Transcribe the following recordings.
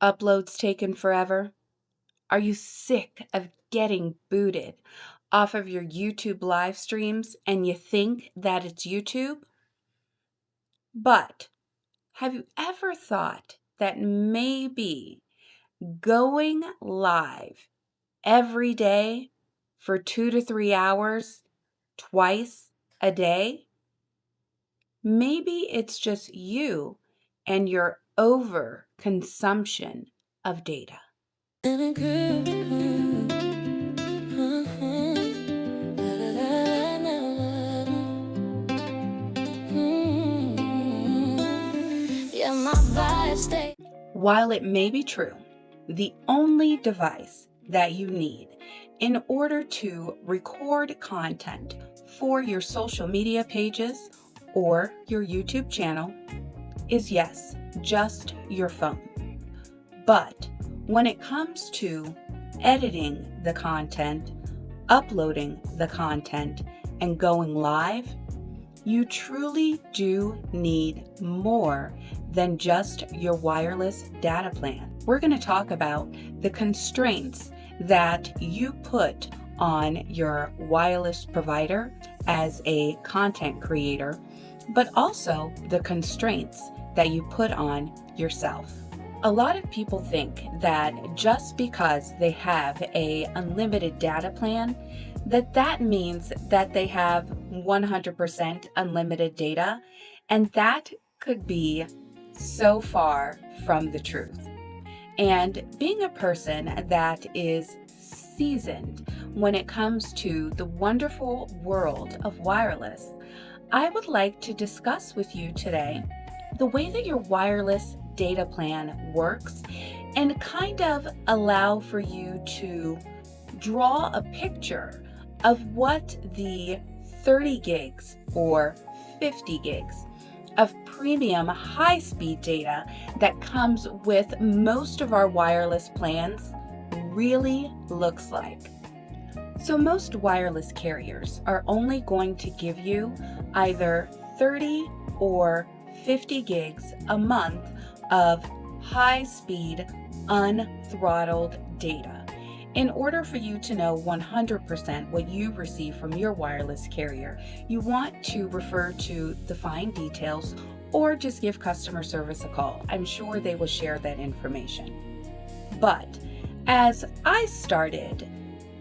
Uploads taken forever? Are you sick of getting booted off of your YouTube live streams and you think that it's YouTube? But have you ever thought that maybe going live every day for 2 to 3 hours, twice a day? Maybe it's just you and your overconsumption of data. While it may be true, the only device that you need in order to record content for your social media pages or your YouTube channel is, yes, just your phone. But when it comes to editing the content, uploading the content, and going live, you truly do need more than just your wireless data plan. We're going to talk about the constraints that you put on your wireless provider as a content creator, but also the constraints that you put on yourself. A lot of people think that just because they have an unlimited data plan, that means that they have 100% unlimited data, and that could be so far from the truth. And being a person that is seasoned when it comes to the wonderful world of wireless, I would like to discuss with you today the way that your wireless data plan works and kind of allow for you to draw a picture of what the 30 gigs or 50 gigs of premium high-speed data that comes with most of our wireless plans really looks like. So most wireless carriers are only going to give you either 30 or 50 gigs a month of high-speed unthrottled data. In order for you to know 100% what you receive from your wireless carrier, you want to refer to the fine details or just give customer service a call. I'm sure they will share that information. But as I started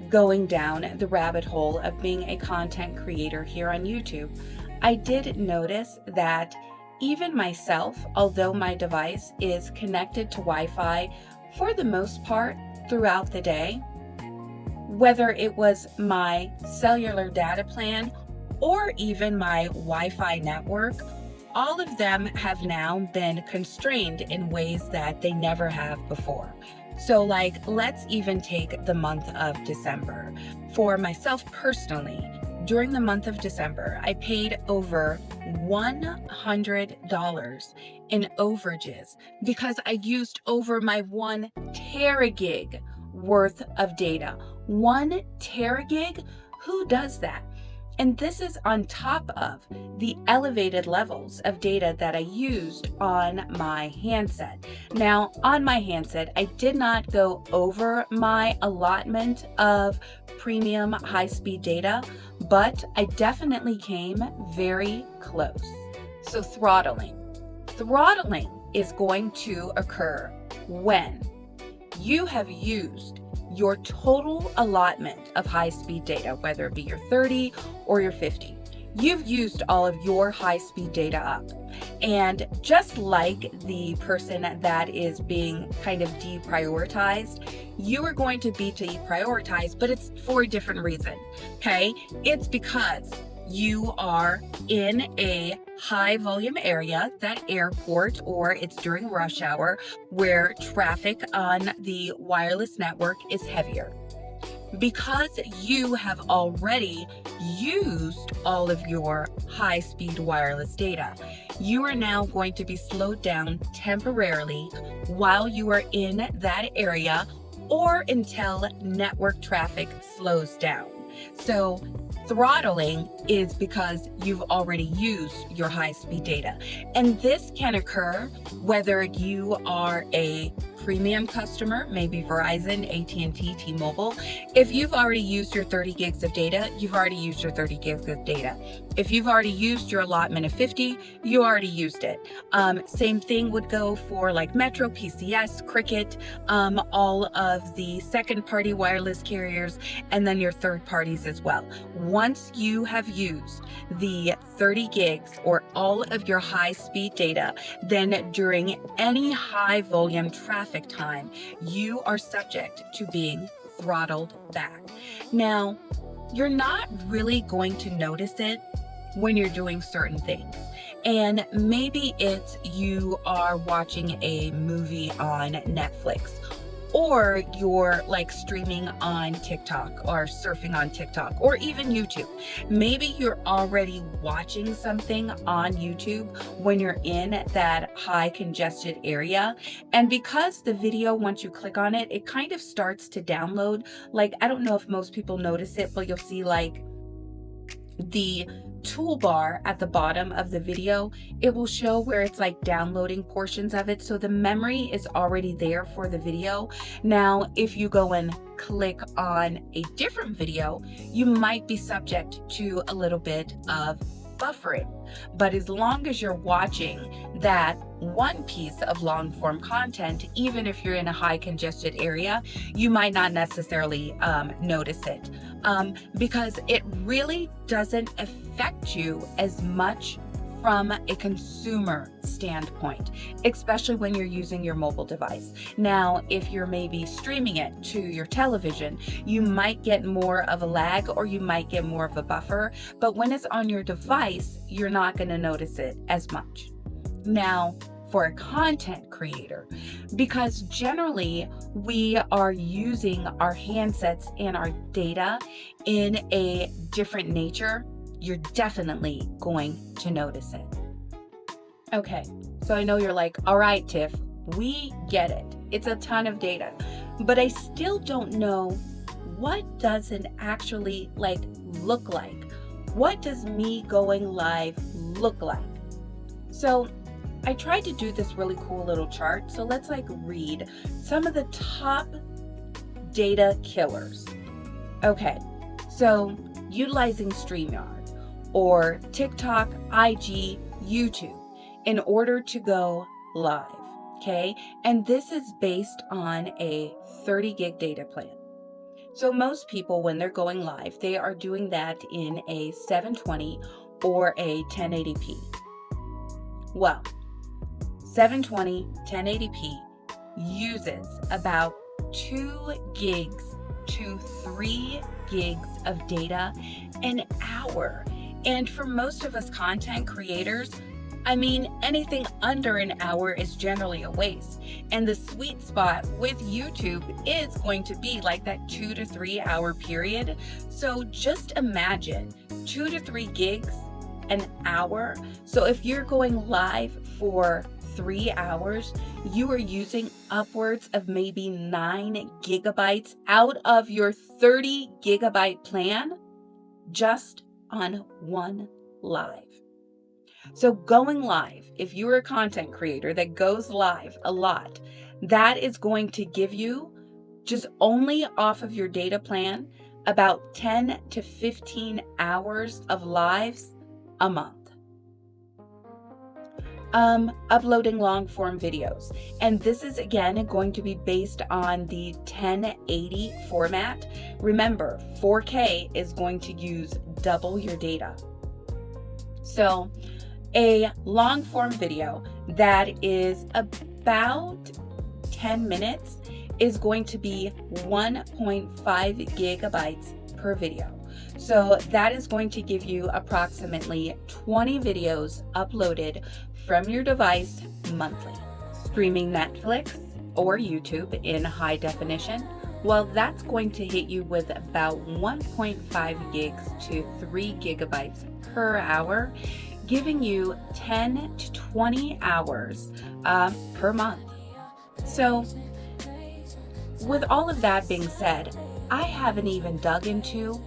going down the rabbit hole of being a content creator here on YouTube, I did notice that even myself, although my device is connected to Wi-Fi for the most part throughout the day, whether it was my cellular data plan or even my Wi-Fi network, all of them have now been constrained in ways that they never have before. So let's even take the month of December. For myself personally, during the month of December, I paid over $100 in overages because I used over my 1 teragig worth of data. 1 teragig? Who does that? And this is on top of the elevated levels of data that I used on my handset. Now, on my handset, I did not go over my allotment of premium high-speed data, but I definitely came very close. So throttling. Throttling is going to occur when you have used your total allotment of high-speed data, whether it be your 30 or your 50. You've used all of your high-speed data up. And just like the person that is being kind of deprioritized, you are going to be deprioritized, but it's for a different reason, okay? It's because you are in a high volume area, that airport, or it's during rush hour where traffic on the wireless network is heavier. Because you have already used all of your high-speed wireless data, you are now going to be slowed down temporarily while you are in that area or until network traffic slows down. So Throttling is because you've already used your high-speed data. And this can occur whether you are a premium customer, maybe Verizon, AT&T, T-Mobile. If you've already used your 30 gigs of data, you've already used your 30 gigs of data. If you've already used your allotment of 50, you already used it. Same thing would go for like Metro, PCS, Cricket, all of the second-party wireless carriers, and then your third parties as well. Once you have used the 30 gigs or all of your high-speed data, then during any high volume traffic time, you are subject to being throttled back. Now, you're not really going to notice it when you're doing certain things. And maybe it's you are watching a movie on Netflix, or you're like streaming on TikTok or surfing on TikTok or even YouTube. Maybe you're already watching something on YouTube when you're in that high congested area. And because the video, once you click on it, it kind of starts to download. Like, I don't know if most people notice it, but you'll see like the toolbar at the bottom of the video, it will show where it's like downloading portions of it. So the memory is already there for the video. Now, if you go and click on a different video, you might be subject to a little bit of buffering. But as long as you're watching that one piece of long form content, even if you're in a high congested area, you might not necessarily notice it because it really doesn't affect you as much from a consumer standpoint, especially when you're using your mobile device. Now, if you're maybe streaming it to your television, you might get more of a lag or you might get more of a buffer, but when it's on your device, you're not going to notice it as much. Now, for a content creator, because generally we are using our handsets and our data in a different nature, you're definitely going to notice it. Okay, so I know you're like, all right, Tiff, we get it. It's a ton of data, but I still don't know, what does it actually like look like? What does me going live look like? So I tried to do this really cool little chart. So let's like read some of the top data killers. Okay, so utilizing StreamYard or TikTok, IG, YouTube in order to go live, okay? And this is based on a 30 gig data plan. So most people, when they're going live, they are doing that in a 720 or a 1080p. Well, 720, 1080p uses about 2 gigs to 3 gigs of data an hour. And for most of us content creators, I mean, anything under an hour is generally a waste. And the sweet spot with YouTube is going to be like that 2 to 3 hour period. So just imagine 2 to 3 gigs an hour. So if you're going live for 3 hours, you are using upwards of maybe 9 gigabytes out of your 30 gigabyte plan just on one live. So going live, if you're a content creator that goes live a lot, that is going to give you, just only off of your data plan, about 10 to 15 hours of lives a month. Uploading long form videos. And this is again going to be based on the 1080 format. Remember, 4K is going to use double your data. So a long form video that is about 10 minutes is going to be 1.5 gigabytes per video. So that is going to give you approximately 20 videos uploaded from your device monthly. Streaming Netflix or YouTube in high definition, well, that's going to hit you with about 1.5 gigs to 3 gigabytes per hour, giving you 10 to 20 hours per month. So with all of that being said, I haven't even dug into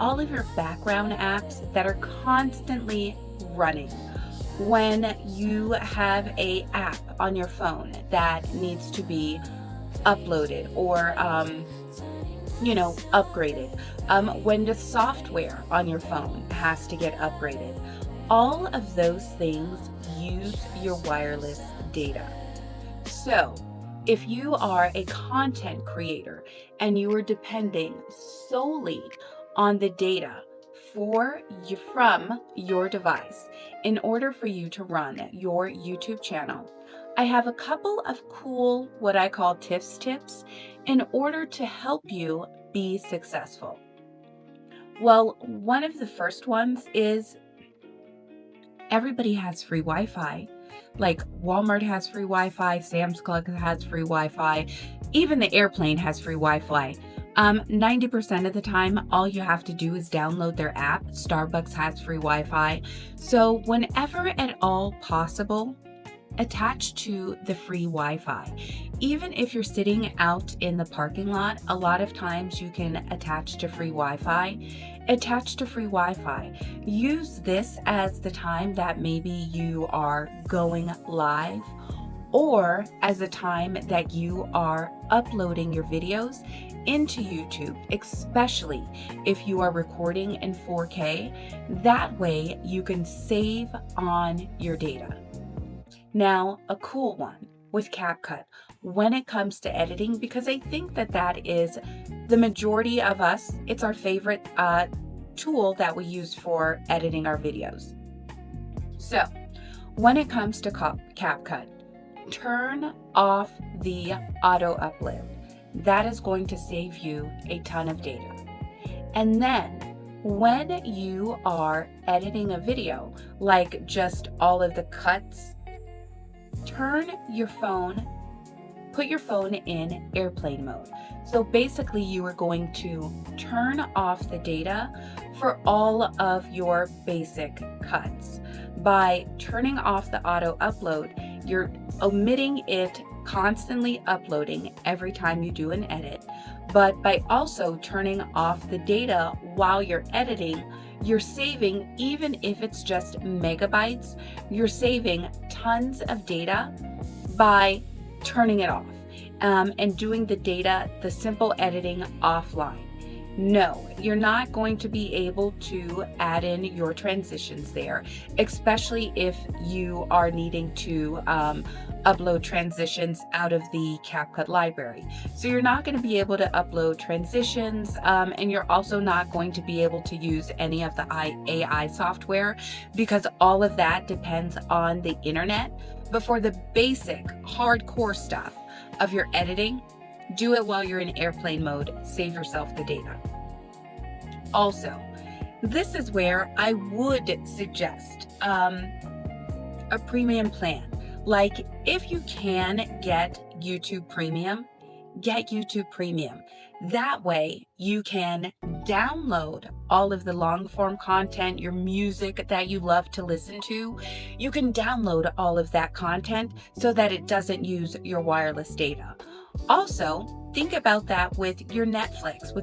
all of your background apps that are constantly running. When you have a app on your phone that needs to be uploaded or upgraded, when the software on your phone has to get upgraded, all of those things use your wireless data. So if you are a content creator and you are depending solely on the data from your device in order for you to run your YouTube channel, I have a couple of cool, what I call Tiffs tips in order to help you be successful. Well, one of the first ones is everybody has free Wi-Fi. Like Walmart has free Wi-Fi, Sam's Club has free Wi-Fi, even the airplane has free Wi-Fi. 90% of the time, all you have to do is download their app. Starbucks has free Wi-Fi. So whenever at all possible, attach to the free Wi-Fi. Even if you're sitting out in the parking lot, a lot of times you can attach to free Wi-Fi. Attach to free Wi-Fi. Use this as the time that maybe you are going live or as a time that you are uploading your videos into YouTube, especially if you are recording in 4K. That way you can save on your data. Now, a cool one with CapCut when it comes to editing, because I think that is the majority of us, it's our favorite tool that we use for editing our videos. So when it comes to CapCut, turn off the auto upload. That is going to save you a ton of data. And then when you are editing a video, like just all of the cuts, put your phone in airplane mode. So basically you are going to turn off the data for all of your basic cuts. By turning off the auto upload, you're omitting it constantly uploading every time you do an edit. But by also turning off the data while you're editing, you're saving, even if it's just megabytes, you're saving tons of data by turning it off and doing the simple editing offline. No, you're not going to be able to add in your transitions there, especially if you are needing to upload transitions out of the CapCut library. So you're not going to be able to upload transitions, and you're also not going to be able to use any of the AI software because all of that depends on the internet. But for the basic hardcore stuff of your editing, do it while you're in airplane mode. Save yourself the data. Also, this is where I would suggest a premium plan. Like if you can get YouTube Premium, get YouTube Premium. That way you can download all of the long form content, your music that you love to listen to. You can download all of that content so that it doesn't use your wireless data. Also, think about that with your Netflix,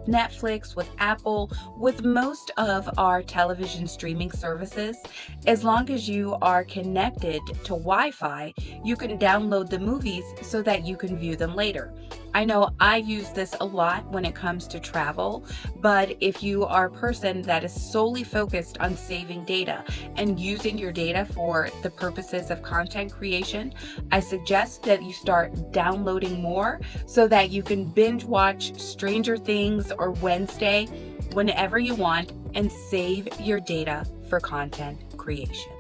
with Apple, with most of our television streaming services. As long as you are connected to Wi-Fi, you can download the movies so that you can view them later. I know I use this a lot when it comes to travel, but if you are a person that is solely focused on saving data and using your data for the purposes of content creation, I suggest that you start downloading more so that you can binge watch Stranger Things or Wednesday whenever you want and save your data for content creation.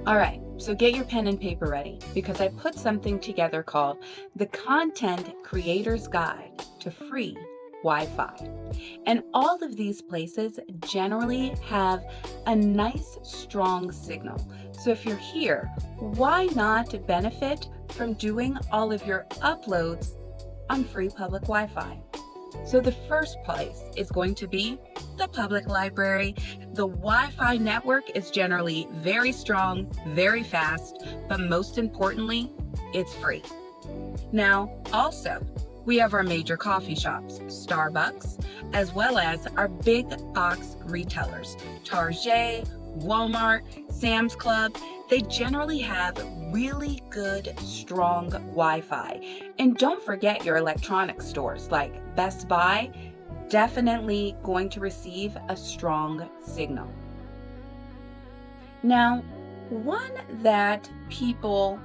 All right, so get your pen and paper ready because I put something together called the Content Creator's Guide to Free Wi-Fi. And all of these places generally have a nice, strong signal. So if you're here, why not benefit from doing all of your uploads on free public Wi-Fi? So the first place is going to be the public library. The Wi-Fi network is generally very strong, very fast, but most importantly, it's free. Now, also, We have our major coffee shops, Starbucks, as well as our big box retailers, Target, Walmart, Sam's Club. They generally have really good, strong Wi-Fi. And don't forget your electronics stores like Best Buy, definitely going to receive a strong signal. Now, one that people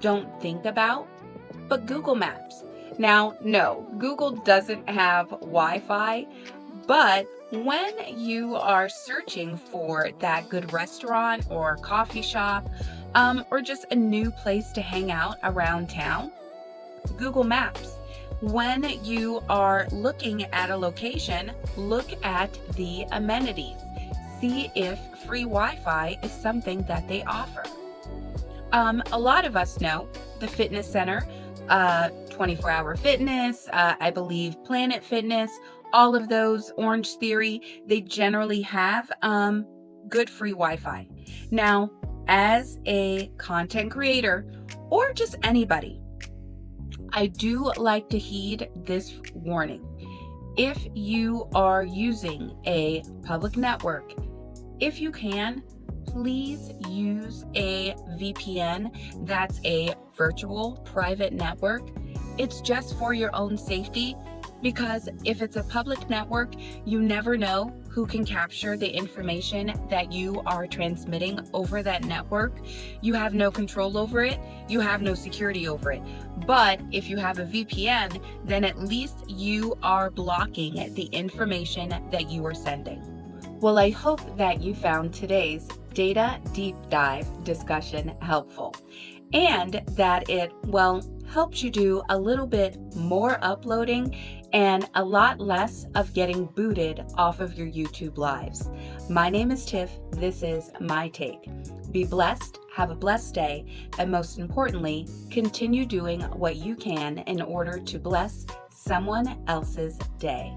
don't think about, but Google Maps. Now, no, Google doesn't have Wi-Fi, but when you are searching for that good restaurant or coffee shop, or just a new place to hang out around town, Google Maps. When you are looking at a location, look at the amenities. See if free Wi-Fi is something that they offer. A lot of us know the fitness center, 24-hour fitness, I believe Planet Fitness, all of those, Orange Theory, they generally have good free Wi-Fi. Now, as a content creator or just anybody, I do like to heed this warning. If you are using a public network, if you can, please use a VPN. That's a virtual private network. It's just for your own safety, because if it's a public network, you never know who can capture the information that you are transmitting over that network. You have no control over it. You have no security over it. But if you have a VPN, then at least you are blocking the information that you are sending. Well, I hope that you found today's data deep dive discussion helpful, and that it, helps you do a little bit more uploading and a lot less of getting booted off of your YouTube lives. My name is Tiff. This is my take. Be blessed, have a blessed day, and most importantly, continue doing what you can in order to bless someone else's day.